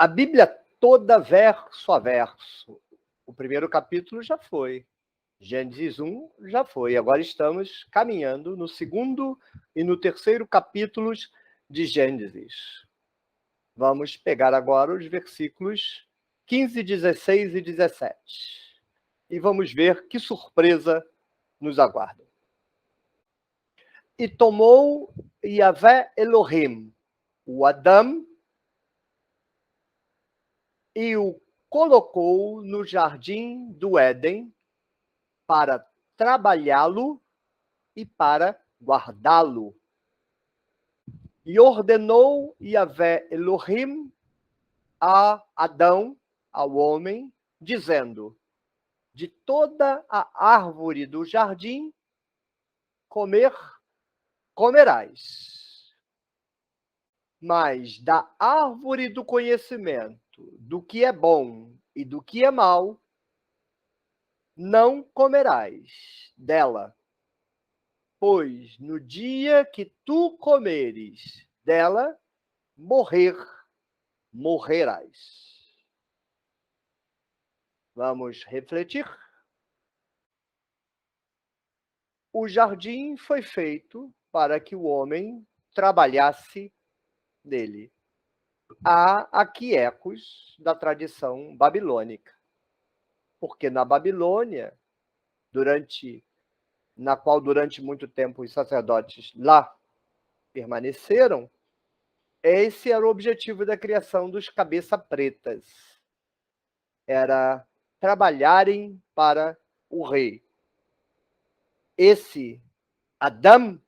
A Bíblia toda, verso a verso. O primeiro capítulo já foi. Gênesis 1 já foi. Agora estamos caminhando no segundo e no terceiro capítulos de Gênesis. Vamos pegar agora os versículos 15, 16 e 17. E vamos ver que surpresa nos aguarda. E tomou Yahvé Elohim, o Adão, e o colocou no jardim do Éden para trabalhá-lo e para guardá-lo. E ordenou Yahvé Elohim a Adão, ao homem, dizendo: de toda a árvore do jardim comerás, mas da árvore do conhecimento do que é bom e do que é mal, não comerás dela, pois no dia que tu comeres dela, morrerás. Vamos refletir? O jardim foi feito para que o homem trabalhasse nele. Há aqui ecos da tradição babilônica, porque na Babilônia, na qual durante muito tempo os sacerdotes lá permaneceram, esse era o objetivo da criação dos cabeça pretas. Era trabalharem para o rei. Esse Adão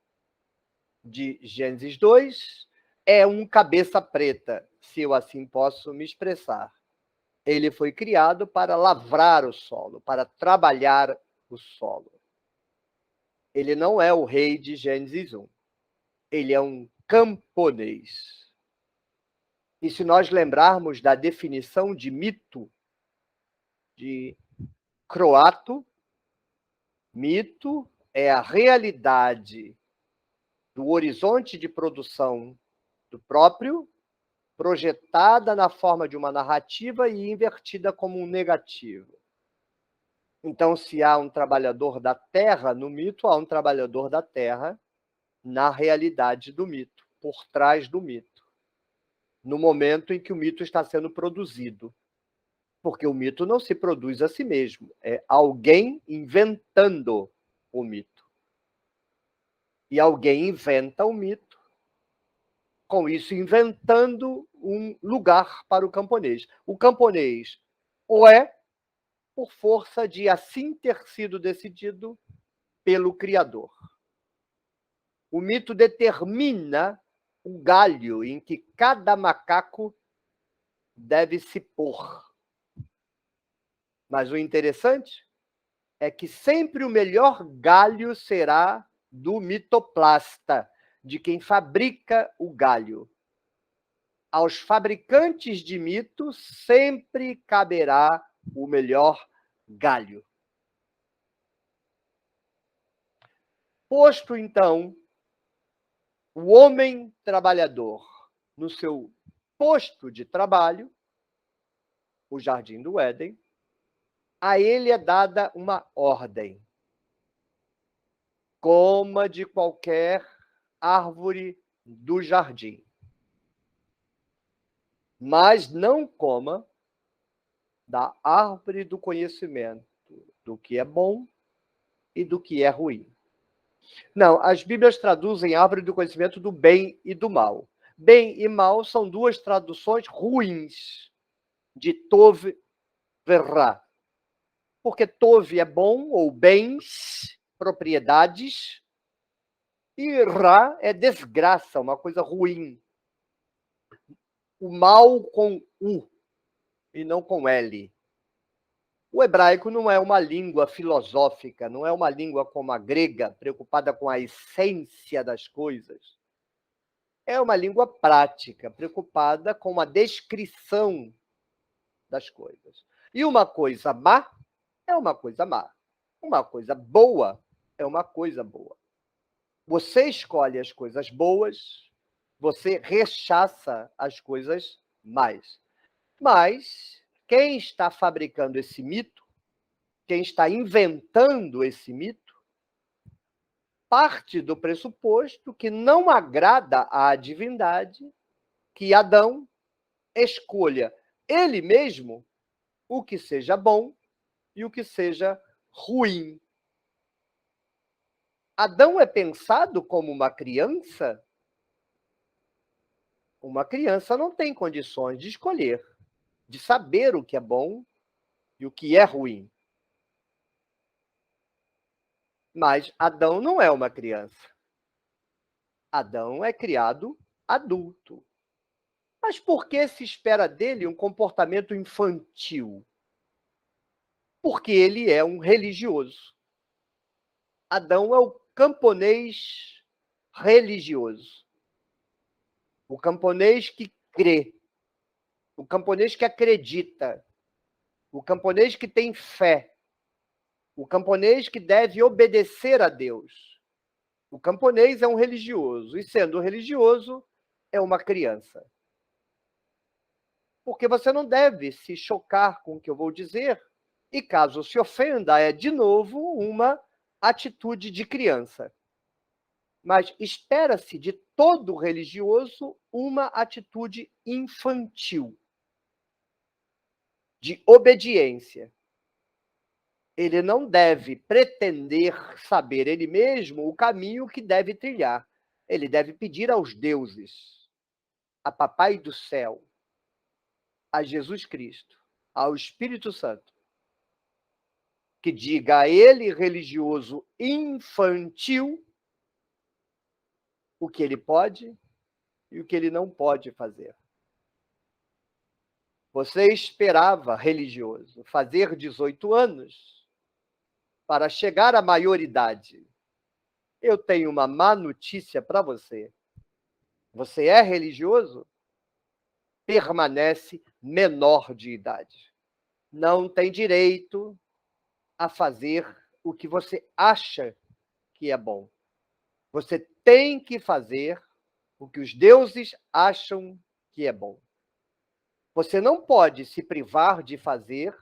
de Gênesis 2 é um cabeça preta, se eu assim posso me expressar. Ele foi criado para lavrar o solo, para trabalhar o solo. Ele não é o rei de Gênesis 1. Ele é um camponês. E se nós lembrarmos da definição de mito de Croato, mito é a realidade do horizonte de produção do próprio, projetada na forma de uma narrativa e invertida como um negativo. Então, se há um trabalhador da terra no mito, há um trabalhador da terra na realidade do mito, por trás do mito, no momento em que o mito está sendo produzido. Porque o mito não se produz a si mesmo, é alguém inventando o mito. E alguém inventa o mito, com isso inventando um lugar para o camponês. O camponês ou é por força de assim ter sido decidido pelo Criador. O mito determina o galho em que cada macaco deve se pôr. Mas o interessante é que sempre o melhor galho será do mitoplasta, de quem fabrica o galho. Aos fabricantes de mito sempre caberá o melhor galho. Posto, então, o homem trabalhador no seu posto de trabalho, o Jardim do Éden, a ele é dada uma ordem. Coma de qualquer árvore do jardim, mas não coma da árvore do conhecimento do que é bom e do que é ruim. Não, as Bíblias traduzem árvore do conhecimento do bem e do mal. Bem e mal são duas traduções ruins de Tov Verá. Porque Tov é bom, ou bens, propriedades, e Ra é desgraça, uma coisa ruim. O mal com U e não com L. O hebraico não é uma língua filosófica, não é uma língua como a grega, preocupada com a essência das coisas. É uma língua prática, preocupada com a descrição das coisas. E uma coisa má é uma coisa má. Uma coisa boa é uma coisa boa. Você escolhe as coisas boas, você rechaça as coisas más. Mas quem está fabricando esse mito, quem está inventando esse mito, parte do pressuposto que não agrada à divindade que Adão escolha ele mesmo o que seja bom e o que seja ruim. Adão é pensado como uma criança? Uma criança não tem condições de escolher, de saber o que é bom e o que é ruim. Mas Adão não é uma criança. Adão é criado adulto. Mas por que se espera dele um comportamento infantil? Porque ele é um religioso. Adão é o camponês religioso. O camponês que crê. O camponês que acredita. O camponês que tem fé. O camponês que deve obedecer a Deus. O camponês é um religioso. E sendo religioso, é uma criança. Porque você não deve se chocar com o que eu vou dizer. E caso se ofenda, é de novo uma atitude de criança. Mas espera-se de todo religioso uma atitude infantil, de obediência. Ele não deve pretender saber ele mesmo o caminho que deve trilhar. Ele deve pedir aos deuses, a Papai do Céu, a Jesus Cristo, ao Espírito Santo, que diga a ele, religioso infantil, o que ele pode e o que ele não pode fazer. Você esperava, religioso, fazer 18 anos para chegar à maioridade. Eu tenho uma má notícia para você. Você é religioso? Permanece menor de idade. Não tem direito a fazer o que você acha que é bom. Você tem que fazer o que os deuses acham que é bom. Você não pode se privar de fazer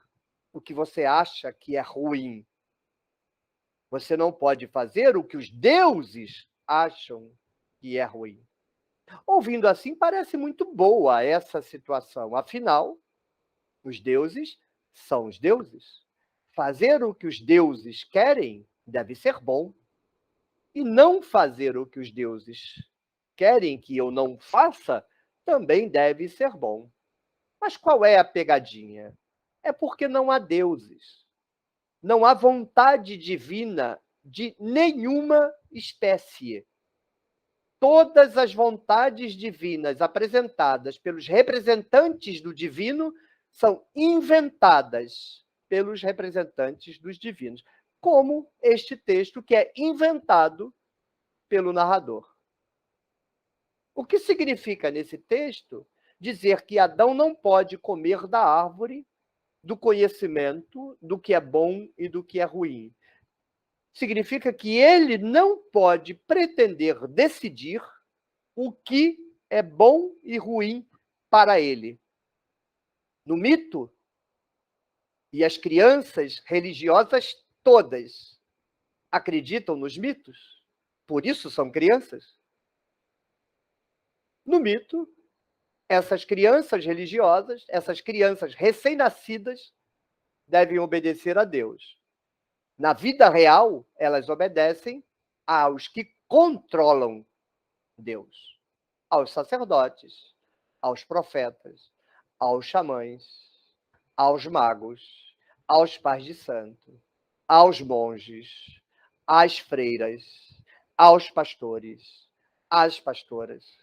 o que você acha que é ruim. Você não pode fazer o que os deuses acham que é ruim. Ouvindo assim, parece muito boa essa situação. Afinal, os deuses são os deuses. Fazer o que os deuses querem deve ser bom. E não fazer o que os deuses querem que eu não faça também deve ser bom. Mas qual é a pegadinha? É porque não há deuses. Não há vontade divina de nenhuma espécie. Todas as vontades divinas apresentadas pelos representantes do divino são inventadas pelos representantes dos divinos, como este texto que é inventado pelo narrador. O que significa nesse texto dizer que Adão não pode comer da árvore do conhecimento do que é bom e do que é ruim? Significa que ele não pode pretender decidir o que é bom e ruim para ele. No mito, e as crianças religiosas todas acreditam nos mitos, por isso são crianças. No mito, essas crianças religiosas, essas crianças recém-nascidas, devem obedecer a Deus. Na vida real, elas obedecem aos que controlam Deus, aos sacerdotes, aos profetas, aos xamãs, aos magos, aos pais de santo, aos monges, às freiras, aos pastores, às pastoras.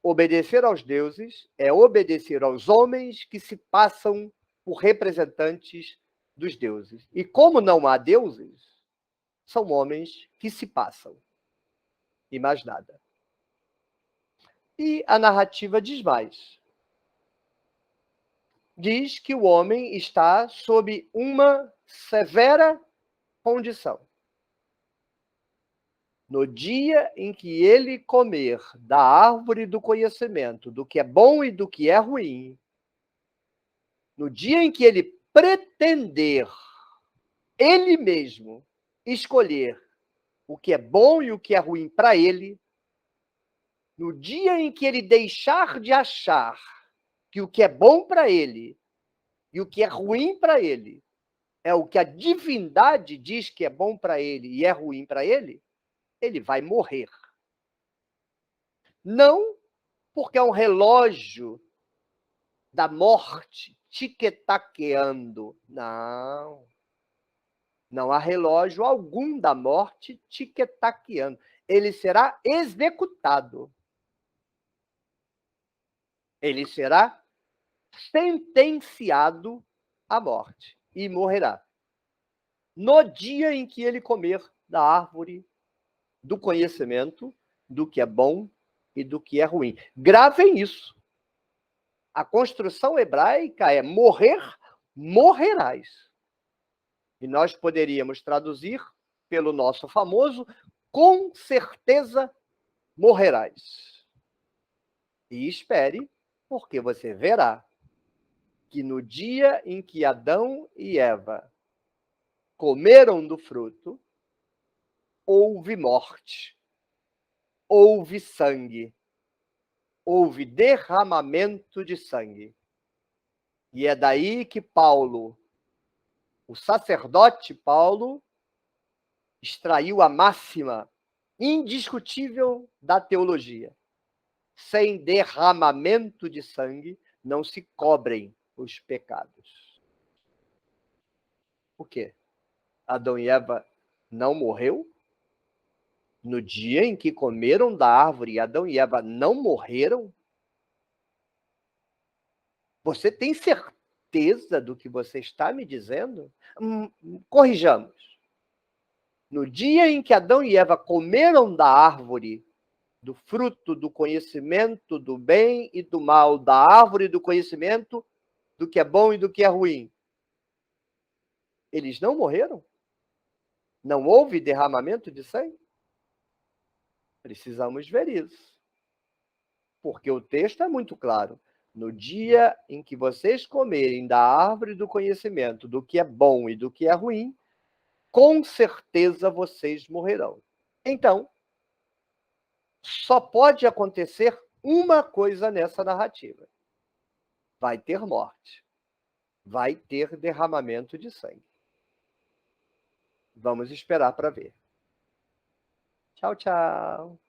Obedecer aos deuses é obedecer aos homens que se passam por representantes dos deuses. E como não há deuses, são homens que se passam. E mais nada. E a narrativa diz mais. Diz que o homem está sob uma severa condição. No dia em que ele comer da árvore do conhecimento, do que é bom e do que é ruim, No dia em que ele pretender, ele mesmo, escolher o que é bom e o que é ruim para ele, no dia em que ele deixar de achar que o que é bom para ele e o que é ruim para ele é o que a divindade diz que é bom para ele e é ruim para ele vai morrer. Não porque é um relógio da morte tiquetaqueando. Não. Não há relógio algum da morte tiquetaqueando. Ele será executado. Ele será sentenciado à morte e morrerá. No dia em que ele comer da árvore do conhecimento do que é bom e do que é ruim. Gravem isso. A construção hebraica é morrer, morrerás. E nós poderíamos traduzir pelo nosso famoso com certeza morrerás. E espere, porque você verá que no dia em que Adão e Eva comeram do fruto, houve morte, houve sangue, houve derramamento de sangue. E é daí que Paulo, o sacerdote Paulo, extraiu a máxima indiscutível da teologia. Sem derramamento de sangue, não se cobrem os pecados. Por quê? Adão e Eva não morreu? No dia em que comeram da árvore, Adão e Eva não morreram? Você tem certeza do que você está me dizendo? Corrijamos. No dia em que Adão e Eva comeram da árvore, do fruto do conhecimento do bem e do mal, da árvore do conhecimento do que é bom e do que é ruim, eles não morreram? Não houve derramamento de sangue? Precisamos ver isso. Porque o texto é muito claro. No dia em que vocês comerem da árvore do conhecimento do que é bom e do que é ruim, com certeza vocês morrerão. Então, só pode acontecer uma coisa nessa narrativa. Vai ter morte. Vai ter derramamento de sangue. Vamos esperar para ver. Tchau, tchau.